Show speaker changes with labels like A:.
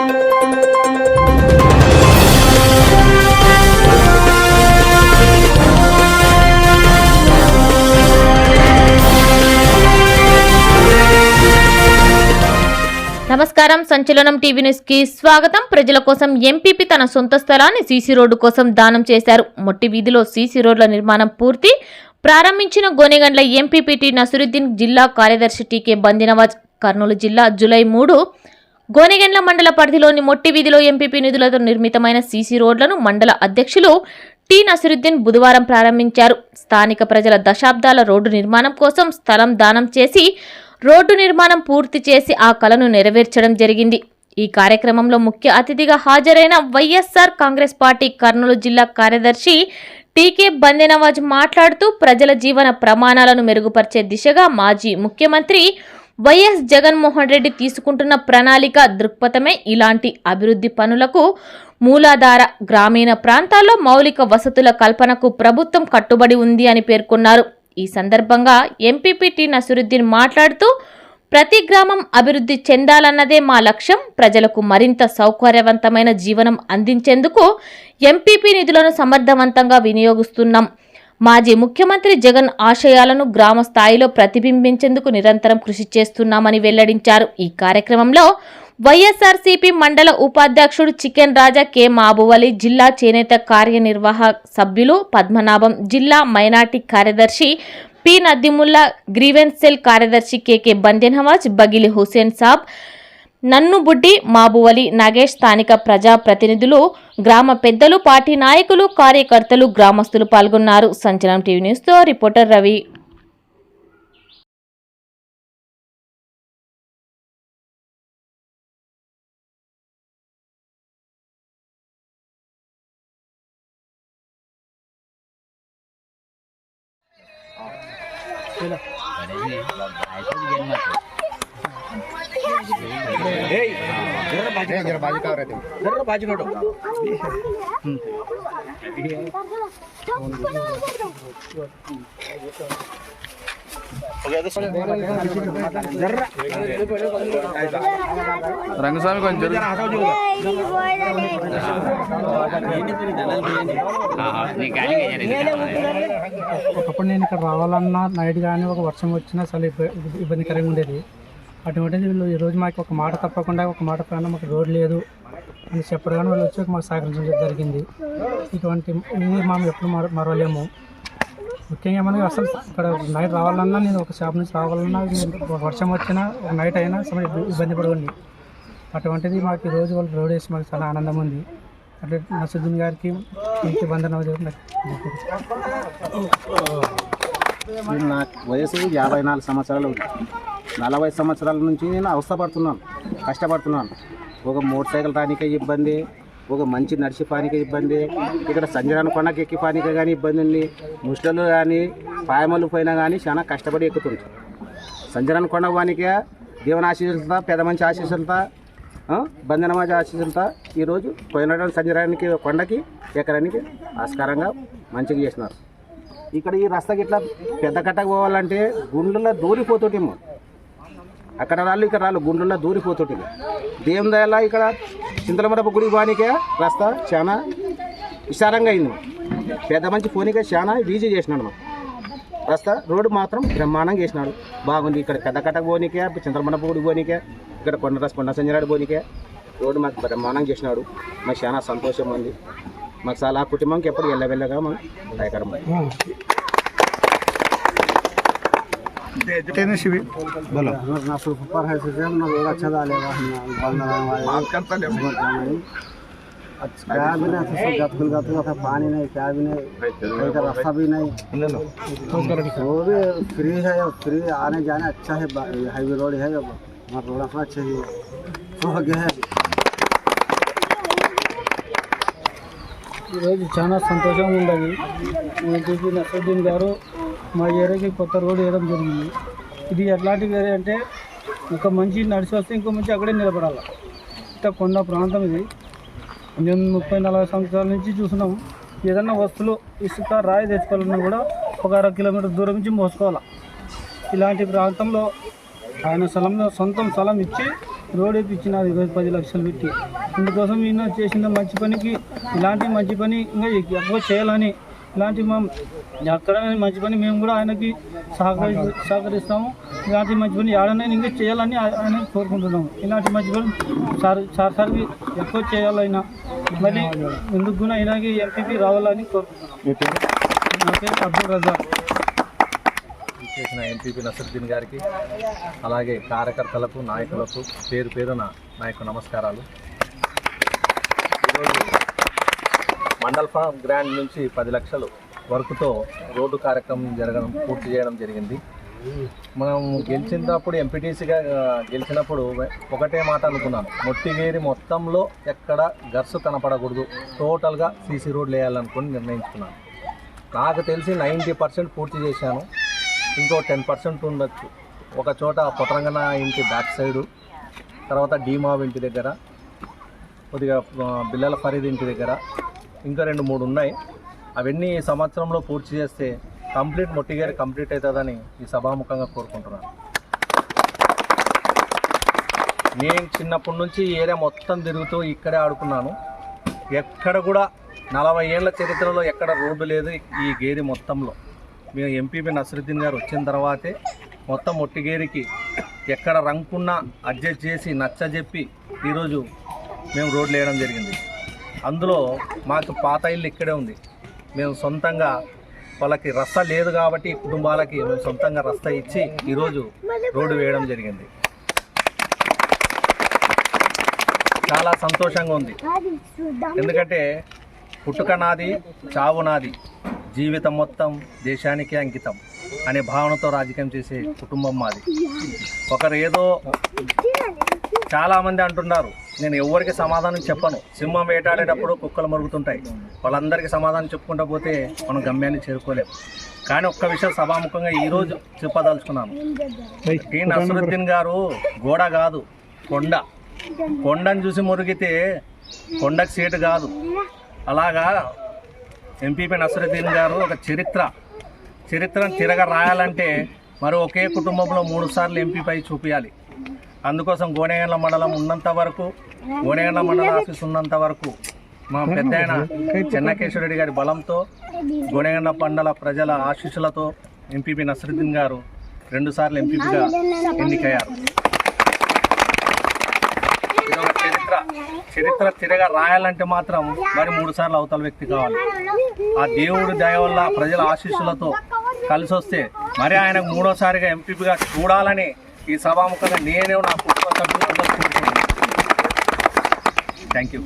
A: నమస్కారం, సంచలనం TV news కి స్వాగతం. ప్రజల కోసం ఎంపీపీ తన సొంత స్థలాన్ని సీసీ రోడ్డు కోసం దానం చేశారు. మొట్టి వీధిలో సీసీ రోడ్ల నిర్మాణం పూర్తి ప్రారంభించిన గోనెగండ్ల ఎంపీపీ టి నసరుద్దీన్ జిల్లా కార్యదర్శి టీకే బందినవాజ్. కర్నూలు జిల్లా జూలై 3 గోనెగండ్ల మండల పరిధిలోని మొట్టి వీధిలో ఎంపీపీ నిధులతో నిర్మితమైన సీసీ రోడ్లను మండల అధ్యక్షులు టి నసరుద్దీన్ బుధవారం ప్రారంభించారు. స్థానిక ప్రజల దశాబ్దాల రోడ్డు నిర్మాణం కోసం స్థలం దానం చేసి రోడ్డు నిర్మాణం పూర్తి చేసి ఆ కలను నెరవేర్చడం జరిగింది. ఈ కార్యక్రమంలో ముఖ్య అతిథిగా హాజరైన వైఎస్ఆర్ కాంగ్రెస్ పార్టీ కర్నూలు జిల్లా కార్యదర్శి టీకే బందినవాజ్ మాట్లాడుతూ ప్రజల జీవన ప్రమాణాలను మెరుగుపరిచే దిశగా మాజీ ముఖ్యమంత్రి వైఎస్ జగన్మోహన్ రెడ్డి తీసుకుంటున్న ప్రణాళిక దృక్పథమే ఇలాంటి అభివృద్ధి పనులకు మూలాధార. గ్రామీణ ప్రాంతాల్లో మౌలిక వసతుల కల్పనకు ప్రభుత్వం కట్టుబడి ఉంది అని పేర్కొన్నారు. ఈ సందర్భంగా ఎంపీపీ టి నసరుద్దీన్ మాట్లాడుతూ ప్రతి గ్రామం అభివృద్ధి చెందాలన్నదే మా లక్ష్యం. ప్రజలకు మరింత సౌకర్యవంతమైన జీవనం అందించేందుకు ఎంపీపీ నిధులను సమర్థవంతంగా వినియోగిస్తున్నాం. మాజీ ముఖ్యమంత్రి జగన్ ఆశయాలను గ్రామ స్థాయిలో ప్రతిబింబించేందుకు నిరంతరం కృషి చేస్తున్నామని వెల్లడించారు. ఈ కార్యక్రమంలో వైఎస్ఆర్సీపీ మండల ఉపాధ్యక్షుడు చికెన్ రాజా కె మాబువలి, జిల్లా చేనేత కార్యనిర్వాహక సభ్యులు పద్మనాభం, జిల్లా మైనార్టీ కార్యదర్శి పి నదిముల్లా, గ్రీవెన్స్ సెల్ కార్యదర్శి కెకే బందినవాజ్, బగిలి హుసేన్ సాబ్, నన్నుబుడ్డి, మాబువలి, నాగేష్, స్థానిక ప్రజా ప్రతినిధులు, గ్రామ పెద్దలు, పార్టీ నాయకులు, కార్యకర్తలు, గ్రామస్తులు పాల్గొన్నారు. సంచలనం టీవీ న్యూస్ తో రిపోర్టర్ రవి.
B: రంగస్వామి కొంచెం
C: ఒకప్పుడు నేను ఇక్కడ రావాలన్నా నైట్ కానీ ఒక వర్షం వచ్చినా చాలా ఇబ్బందికరంగా ఉండేది. అటువంటిది వీళ్ళు ఈరోజు మాకు ఒక మాట తప్పకుండా ఒక మాట పైన మాకు రోడ్ లేదు అని చెప్పడం వాళ్ళు వచ్చి మాకు సహకరించడం జరిగింది. ఇటువంటి మనం ఎప్పుడు మరవలేము. ముఖ్యంగా మనకి అసలు ఇక్కడ నైట్ రావాలన్నా నేను ఒక షాప్ నుంచి రావాలన్నా వర్షం వచ్చినా ఒక నైట్ అయినా చాలా ఇబ్బంది పడుతుంది. అటువంటిది మాకు ఈరోజు వాళ్ళు రోడ్ వేసి మాకు చాలా ఆనందం ఉంది. అంటే నసరుద్దీన్ గారికి ఇంటి బంధన.
D: నా వయసు 54 సంవత్సరాలు ఉంది. 40 సంవత్సరాల నుంచి నేను అవస్థపడుతున్నాను, కష్టపడుతున్నాను. ఒక మోటార్ సైకిల్ రానికే ఇబ్బంది, ఒక మంచి నడిచి పానికే ఇబ్బంది, ఇక్కడ సంజరాన కొండకి ఎక్కి పానికే కానీ ఇబ్బంది ఉంది. ముస్లింలు కానీ పాయమల్లు పోయినా కానీ చాలా కష్టపడి ఎక్కుతుంది. సంజరాన కొండ వానికే దేవుని ఆశీస్సులతో, పెద్ద మంచి ఆశీస్సులతో, బంధనమాజ ఆశీస్సులతో ఈరోజు పోయిన సంజరానికి కొండకి ఎక్కడానికి ఆస్కారంగా మంచిగా చేసినారు. ఇక్కడ ఈ రస్తకి ఇట్లా పెద్ద కట్టకు పోవాలంటే గుండెల్లో దూరిపోతుంటేమో, అక్కడ రాళ్ళు ఇక్కడ రాళ్ళు గుండెల్లో దూరిపోతుంటే. దేవుని దయలా ఇక్కడ చింతలమరపు గుడి వానికే రస్తా చాలా విశాలంగా అయింది. పెద్ద మంచి ఫోనికే చాలా ఈజీ చేసినాడు. మనం రస్తా రోడ్డు మాత్రం బ్రహ్మాండంగా చేసినాడు, బాగుంది. ఇక్కడ పెద్ద కట్టకు పోనీకే, చింతలమరపు గుడి పోనీకే, ఇక్కడ కొండ సంజరాడు పోనీకే రోడ్డు మాకు బ్రహ్మాండంగా చేసినాడు. మాకు చాలా సంతోషం ఉంది. మాకు చాలా కుటుంబంకి ఎప్పుడు వెళ్ళగా మనం సహాయకరం.
E: क्या भी नहीं, गतगुल था, पानी नहीं, क्या भी नहीं, कोई का रास्ता भी नहीं, वो भी फ्री है. फ्री आने जाने अच्छा है. हाईवे रोड है, हमारा रोड अपना अच्छा है, हो गया है.
C: ఈరోజు చాలా సంతోషంగా ఉండదు. టీపీ నసరుద్దీన్ గారు మా ఏరియాకి కొత్త రోడ్డు వేయడం జరిగింది. ఇది ఎట్లాంటి ఏరియా అంటే ఒక మంచి నడిచి వస్తే ఇంకో మంచి అక్కడే నిలబడాలి. ఇంత కొండ ప్రాంతం ఇది. మేము 30-40 సంవత్సరాల నుంచి చూస్తున్నాం. ఏదన్నా వస్తువులు ఇసుక రాయి తెచ్చుకోవాలన్నా కూడా ఒక 1/2 కిలోమీటర్ దూరం నుంచి మోసుకోవాలి. ఇలాంటి ప్రాంతంలో ఆయన స్థలంలో సొంతం స్థలం ఇచ్చి
B: రోడ్ వేయించినారు ఈరోజు 10 లక్షలు పెట్టి. అందుకోసం ఈయన చేసిన మంచి పనికి ఇలాంటి మంచి పని ఇంకా ఎక్కువ చేయాలని, ఇలాంటి ఎక్కడ మంచి పని మేము కూడా ఆయనకి సహకరిస్తాము. ఇలాంటి మంచి పని ఏడైనా ఇంకా చేయాలని ఆయన కోరుకుంటున్నాము. ఇలాంటి మంచి పని సార్కి ఎక్కువ చేయాలైనా మళ్ళీ ఎందుకు కూడా ఆయనకి ఎంపీపీ రావాలని కోరుకుంటున్నాం. నా పేరు అబ్దుల్ రజాక్.
F: చేసిన ఎంపీపీ నసరుద్దీన్ గారికి అలాగే కార్యకర్తలకు నాయకులకు పేరు పేరున నా యొక్క నమస్కారాలు. ఈరోజు మండల్ ఫామ్ గ్రాండ్ నుంచి 10 లక్షలు వరకుతో రోడ్డు కార్యక్రమం పూర్తి చేయడం జరిగింది. మనం గెలిచినప్పుడు ఎంపీటీసీగా గెలిచినప్పుడు ఒకటే మాట అనుకున్నాను, మొట్టిగేరి మొత్తంలో ఎక్కడ గర్సు కనపడకూడదు, టోటల్గా సీసీ రోడ్లు వేయాలనుకుని నిర్ణయించుకున్నాను. నాకు తెలిసి 90% పూర్తి చేశాను. ఇంకో 10% ఉండొచ్చు. ఒక చోట పొట్రంగన ఇంటి బ్యాక్ సైడు, తర్వాత డీమావ్ ఇంటి దగ్గర, కొద్దిగా బిల్లల ఫరీద్ ఇంటి దగ్గర, ఇంకా 2-3 ఉన్నాయి. అవన్నీ ఈ సంవత్సరంలో పూర్తి చేస్తే మొట్టిగేరి కంప్లీట్ అవుతుందని ఈ సభాముఖంగా కోరుకుంటున్నాను. నేను చిన్నప్పటి నుంచి ఈ ఏరియా మొత్తం తిరుగుతూ ఇక్కడే ఆడుకున్నాను. ఎక్కడ కూడా 40 ఏళ్ల చరిత్రలో ఎక్కడ రోడ్డు లేదు ఈ గేరి మొత్తంలో. మేము ఎంపీపీ నసరుద్దీన్ గారు వచ్చిన తర్వాతే మొత్తం మొట్టిగేరికి ఎక్కడ రంకున్నా అడ్జస్ట్ చేసి నచ్చజెప్పి ఈరోజు మేము రోడ్లు వేయడం జరిగింది. అందులో మాకు పాత ఇల్లు ఇక్కడే ఉంది. మేము సొంతంగా వాళ్ళకి రస్తా లేదు కాబట్టి కుటుంబాలకి మేము సొంతంగా రస్తా ఇచ్చి ఈరోజు రోడ్డు వేయడం జరిగింది. చాలా సంతోషంగా ఉంది. ఎందుకంటే పుట్టుక నాది, చావు నాది, జీవితం మొత్తం దేశానికే అంకితం అనే భావనతో రాజకీయం చేసే కుటుంబం మాది. ఒకరు ఏదో చాలామంది అంటున్నారు, నేను ఎవరికి సమాధానం చెప్పను. సింహం వేటాడేటప్పుడు కుక్కలు మరుగుతుంటాయి, వాళ్ళందరికీ సమాధానం చెప్పుకుంటూ పోతే మనం గమ్యాన్ని చేరుకోలేము. కానీ ఒక్క విషయం సభాముఖంగా ఈరోజు చెప్పదలుచుకున్నాను. టి నసరుద్దీన్ గారు గోడ కాదు, కొండను చూసి మురిగితే కొండకు సీటు కాదు. అలాగా ఎంపీపీ నసరుద్దీన్ గారు ఒక చరిత్రను తిరగ రాయాలంటే మరి ఒకే కుటుంబంలో 3 సార్లు ఎంపీపై చూపించాలి. అందుకోసం గోనెగండ్ల మండలం ఉన్నంత వరకు, గోనెగండ్ల మండల ఆఫీస్ ఉన్నంత వరకు మా పెద్ద ఆయన చెన్నకేశ్వరరెడ్డి గారి బలంతో, గోనెగండ్ల మండల ప్రజల ఆశీస్సులతో ఎంపీపీ నసరుద్దీన్ గారు 2 సార్లు ఎంపీపీగా ఎన్నికయ్యారు. చరిత్ర తిరగ రాయాలంటే మాత్రం మరి 3 సార్లు అవతల వ్యక్తి కావాలి. ఆ దేవుడి దయ వల్ల ప్రజల ఆశీస్సులతో కలిసి వస్తే మరి ఆయనకు 3వసారిగా ఎంపీపీగా చూడాలని ఈ సభాముఖంగా నేనే నా కుటుంబ సభ్యులందరూ కోరుకుంటున్నాను. Thank you.